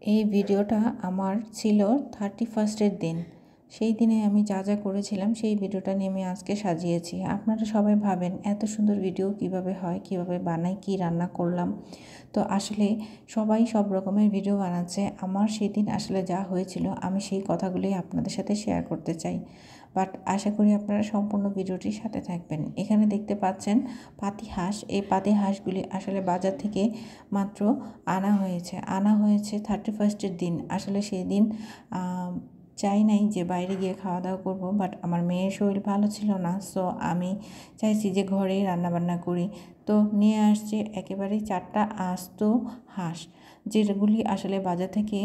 এই ভিডিওটা আমার ছিল 31st দিন। সেই দিনে আমি যা যা করেছিলাম সেই ভিডিওটা নিয়ে আমি আজকে সাজিয়েছি। আপনারা সবাই ভাবেন এত সুন্দর ভিডিও কিভাবে হয়, কিভাবে বানাই, কি রান্না করলাম। তো আসলে সবাই সব রকমের ভিডিও বানাচ্ছে। আমার সেদিন আসলে যা হয়েছিল আমি সেই কথাগুলোই আপনাদের সাথে শেয়ার করতে চাই। বাট আশা করি আপনারা সম্পূর্ণ ভিডিওটির সাথে থাকবেন। এখানে দেখতে পাচ্ছেন পাতি হাঁস। এই পাতি হাঁসগুলি আসলে বাজার থেকে মাত্র আনা হয়েছে 31st দিন। আসলে সেই দিন চাই নাই যে বাইরে গিয়ে খাওয়া দাওয়া করবো, বাট আমার মেয়ের শরীর ভালো ছিল না, সো আমি চাইছি যে ঘরেই রান্নাবান্না করি। তো নিয়ে আসছে একেবারেই 4টা আস্ত হাঁস, যেগুলি আসলে বাজার থেকে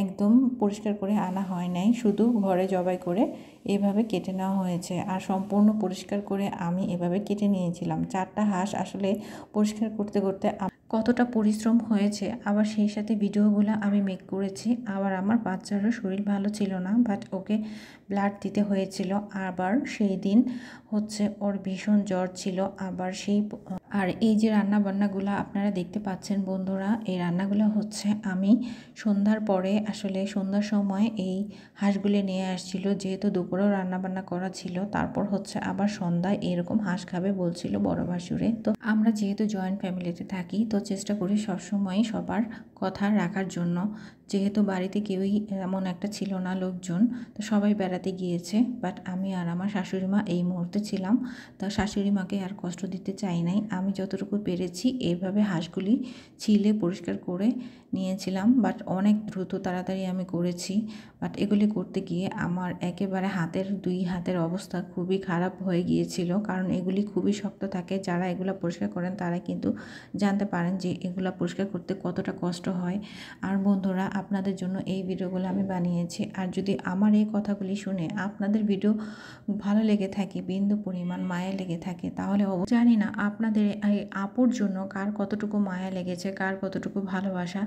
একদম পরিষ্কার করে আনা হয় নাই, শুধু ঘরে জবাই করে এভাবে কেটে নেওয়া হয়েছে। আর সম্পূর্ণ পরিষ্কার করে আমি এভাবে কেটে নিয়েছিলাম। 4টা হাঁস আসলে পরিষ্কার করতে করতে কতটা পরিশ্রম হয়েছে, আবার সেই সাথে ভিডিওগুলো আমি মেক করেছি। আবার আমার বাচ্চারও শরীর ভালো ছিল না, বাট ওকে ব্লাড দিতে হয়েছিল। আবার সেই দিন হচ্ছে ওর ভীষণ জ্বর ছিল। আবার আর এই যে রান্নাবান্নাগুলো আপনারা দেখতে পাচ্ছেন বন্ধুরা, এই রান্নাগুলো হচ্ছে আমি সন্ধ্যার পরে, আসলে সন্ধ্যার সময় এই হাঁসগুলি নিয়ে আসছিল, যেহেতু দুপুরেও রান্নাবান্না করা ছিল। তারপর হচ্ছে আবার সন্ধ্যায় এরকম হাঁস খাবে বলছিল বড় ভাসুরে। তো আমরা যেহেতু জয়েন্ট ফ্যামিলিতে থাকি, তো চেষ্টা করি সবসময় সবার কথা রাখার জন্য। যেহেতু বাড়িতে কেউই এমন একটা ছিল না লোকজন, তো সবাই বেড়াতে গিয়েছে, বাট আমি আর আমার শাশুড়ি মা এই মুহূর্তে ছিলাম। তো শাশুড়ি মাকে আর কষ্ট দিতে চাই নাই। আমি যতটুকু পেরেছি এইভাবে হাঁসগুলি ছিলে পরিষ্কার করে নিয়েছিলাম, বাট অনেক দ্রুত তাড়াতাড়ি আমি করেছি। বাট এগুলি করতে গিয়ে আমার একেবারে দুই হাতের অবস্থা খুবই খারাপ হয়ে গিয়েছিল, কারণ এগুলি খুবই শক্ত থাকে। যারা এগুলো পরিষ্কার করেন তারা কিন্তু জানতে পারেন যে এগুলো পরিষ্কার করতে কতটা কষ্ট হয়। আর বন্ধুরা, আপনাদের জন্য এই ভিডিওগুলো আমি বানিয়েছি। আর যদি আমার এই কথাগুলি শুনে আপনাদের ভিডিও ভালো লেগে থাকে, বিন্দু পরিমাণ মায়া লেগে থাকে, তাহলে জানি না আপনাদের এই আপুর জন্য কার কতটুকু মায়া লেগেছে, কার কতটুকু ভালোবাসা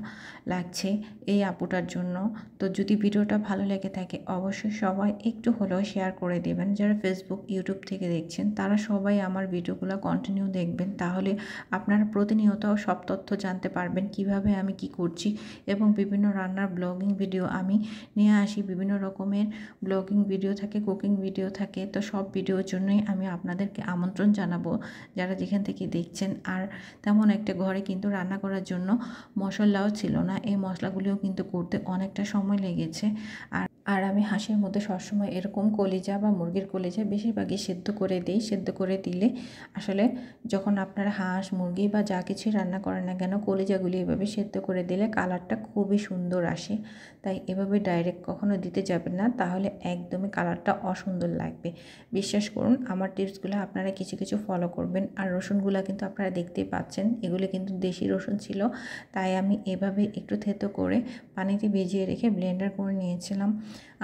লাগছে এই আপুটার জন্য। তো যদি ভিডিওটা ভালো লেগে থাকে অবশ্যই সবাই একটু হলেও শেয়ার করে দেবেন। যারা ফেসবুক, ইউটিউব থেকে দেখছেন তারা সবাই আমার ভিডিওগুলো কন্টিনিউ দেখবেন, তাহলে আপনারা প্রতিনিয়ত সব তথ্য জানতে পারবেন কিভাবে আমি কি করছি। এবং বিভিন্ন রান্নার ব্লগিং ভিডিও আমি নিয়ে আসি, বিভিন্ন রকমের ব্লগিং ভিডিও থাকে, কুকিং ভিডিও থাকে। তো সব ভিডিওর জন্যই আমি আপনাদেরকে আমন্ত্রণ জানাবো, যারা যেখান থেকে দেখছেন। আর তেমন একটা ঘরে কিন্তু রান্না করার জন্য মশলাও ছিল না, এই মশলাগুলিও কিন্তু করতে অনেকটা সময় লেগেছে। আর আমি হাঁসের মধ্যে সবসময় এরকম কলিজা বা মুরগির কলিজা বেশিরভাগই সেদ্ধ করে দিই। সেদ্ধ করে দিলে আসলে যখন আপনারা হাঁস, মুরগি বা যা কিছুই রান্না করেন না কেন, কলিজাগুলি এভাবে সেদ্ধ করে দিলে কালারটা খুবই সুন্দর আসে। তাই এভাবে ডাইরেক্ট কখনো দিতে যাবেন না, তাহলে একদমই কালারটা অসুন্দর লাগবে। বিশ্বাস করুন, আমার টিপসগুলো আপনারা কিছু কিছু ফলো করবেন। আর রসুনগুলো কিন্তু আপনারা দেখতেই পাচ্ছেন, এগুলি কিন্তু দেশি রসুন ছিল, তাই আমি এভাবে একটু থেতো করে পানিতে ভিজিয়ে রেখে ব্লেন্ডার করে নিয়েছিলাম।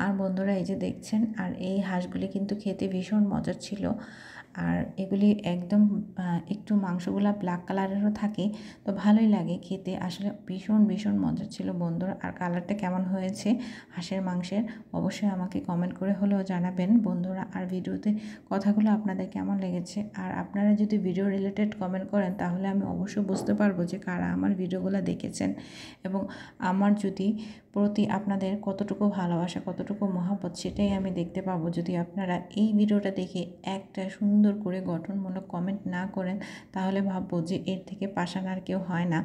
আর বন্ধুরা, এই যে দেখছেন, আর এই হাঁসগুলি কিন্তু খেতে ভীষণ মজার ছিল। আর এগুলি একদম একটু মাংসগুলা ব্ল্যাক কালারেরও থাকে, তো ভালোই লাগে খেতে। আসলে ভীষণ ভীষণ মজার ছিল বন্ধুরা। আর কালারটা কেমন হয়েছে হাঁসের মাংসের অবশ্যই আমাকে কমেন্ট করে হলেও জানাবেন বন্ধুরা। আর ভিডিওতে কথাগুলো আপনাদের কেমন লেগেছে, আর আপনারা যদি ভিডিও রিলেটেড কমেন্ট করেন তাহলে আমি অবশ্যই বুঝতে পারবো যে কারা আমার ভিডিওগুলো দেখেছেন, এবং আমার যদি প্রতি আপনাদের কতটুকু ভালোবাসা, কতটুকু মহব্বত, সেটাই আমি দেখতে পাবো। যদি আপনারা এই ভিডিওটা দেখে একটা সুন্দর করে গঠনমূলক কমেন্ট না করেন, তাহলে ভাববো যে এর থেকে পাশান আর কেউ হয় না।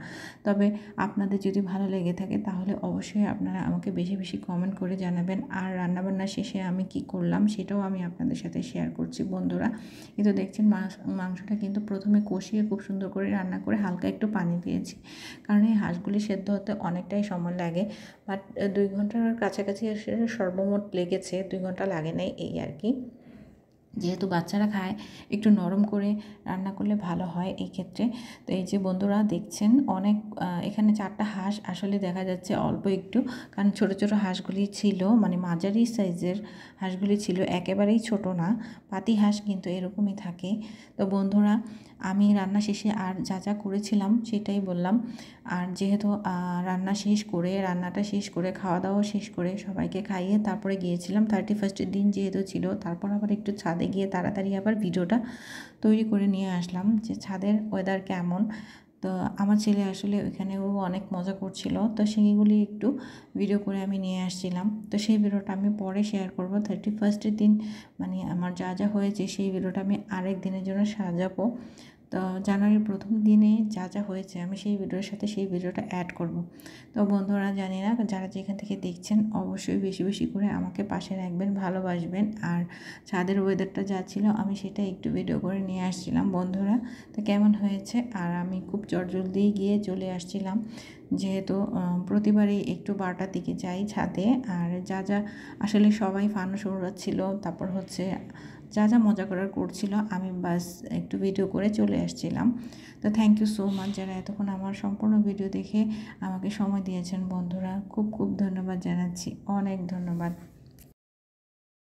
তবে আপনাদের যদি ভালো লেগে থাকে তাহলে অবশ্যই আপনারা আমাকে বেশি বেশি কমেন্ট করে জানাবেন। আর রান্নাবান্না শেষে আমি কি করলাম সেটাও আমি আপনাদের সাথে শেয়ার করছি বন্ধুরা। কিন্তু দেখছেন মাংসটা কিন্তু প্রথমে কষিয়ে খুব সুন্দর করে রান্না করে হালকা একটু পানি দিয়েছি, কারণ এই হাঁসগুলি সেদ্ধ হতে অনেকটাই সময় লাগে। বাট 2 ঘন্টার কাছাকাছি এসে সর্বমোট লেগেছে, 2 ঘন্টা লাগে নাই এই আর কি। যেহেতু বাচ্চারা খায়, একটু নরম করে রান্না করলে ভালো হয় এই ক্ষেত্রে। তো এই যে বন্ধুরা দেখছেন, অনেক এখানে 4টা হাঁস আসলে দেখা যাচ্ছে অল্প একটু, কারণ ছোট ছোট হাঁসগুলি ছিল, মানে মাঝারি সাইজের হাঁসগুলি ছিল, একেবারেই ছোট না। পাতি হাঁস কিন্তু এরকমই থাকে। তো বন্ধুরা, আমি রান্না শেষে আর যা যা করেছিলাম সেটাই বললাম। আর যেহেতু রান্নাটা শেষ করে খাওয়া দাওয়া শেষ করে সবাইকে খাইয়ে তারপরে গিয়েছিলাম, 31st দিন যেহেতু ছিল। তারপর আবার একটু ছাদে গিয়ে তাড়াতাড়ি আবার ভিডিওটা তৈরি করে নিয়ে আসলাম যে ছাদের ওয়েদার কেমন। তো আমার ছেলে আসলে ওইখানেও অনেক মজা করছিল, তো সেইগুলি একটু ভিডিও করে আমি নিয়ে আসছিলাম। তো সেই ভিডিওটা আমি পরে শেয়ার করব। 31st দিন মানে আমার যা যা হয়েছে সেই ভিডিওটা আমি আরেক দিনের জন্য সাজাবো। তো জানুয়ারির প্রথম দিনে যা যা হয়েছে আমি সেই ভিডিওর সাথে সেই ভিডিওটা অ্যাড করব। তো বন্ধুরা, জানি না যারা যেখান থেকে দেখছেন অবশ্যই বেশি বেশি করে আমাকে পাশে রাখবেন, ভালোবাসবেন। আর ছাদের ওয়েদারটা যা ছিল আমি সেটা একটু ভিডিও করে নিয়ে আসছিলাম বন্ধুরা। তো কেমন হয়েছে, আর আমি খুব চটজলদি গিয়ে চলে আসছিলাম, যেহেতু প্রতিবারই একটু 12টার দিকে যাই ছাদে। আর যা যা আসলে সবাই ফানুস উড়াচ্ছিল, তারপর হচ্ছে যা যা মজা করার করছিল, আমি বাস একটু ভিডিও করে চলে আসছিলাম। তো থ্যাংক ইউ সো মাচ যারা এতক্ষণ আমার সম্পূর্ণ ভিডিও দেখে আমাকে সময় দিয়েছেন বন্ধুরা, খুব খুব ধন্যবাদ জানাচ্ছি, অনেক ধন্যবাদ।